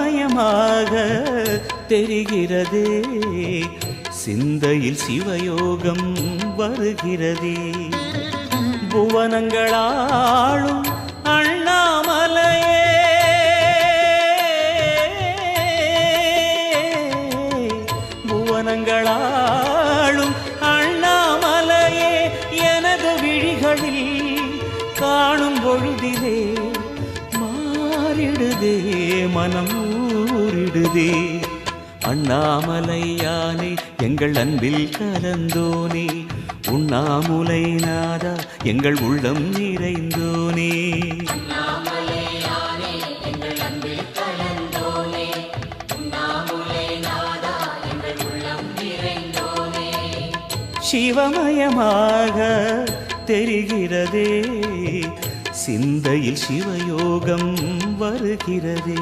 சிவமயமாக தெரிகிறதே, சிந்தையில் சிவயோகம் வருகிறதே. புவனங்களாளும் அண்ணாமலையே, புவனங்களாளும் அண்ணாமலையே, எனது விழிகளில் காணும் பொழுதிலே மாறிடுதே மனம் ஊறிடுதே. அண்ணாமலையானே எங்கள் அன்பில் கலந்தோனே, உண்ணாமுலை நாதா எங்கள் உள்ளம் நிறைந்தோனே. சிவமயமாக தெரிகிறதே, சிந்தையில் சிவயோகம் வருகிறதே.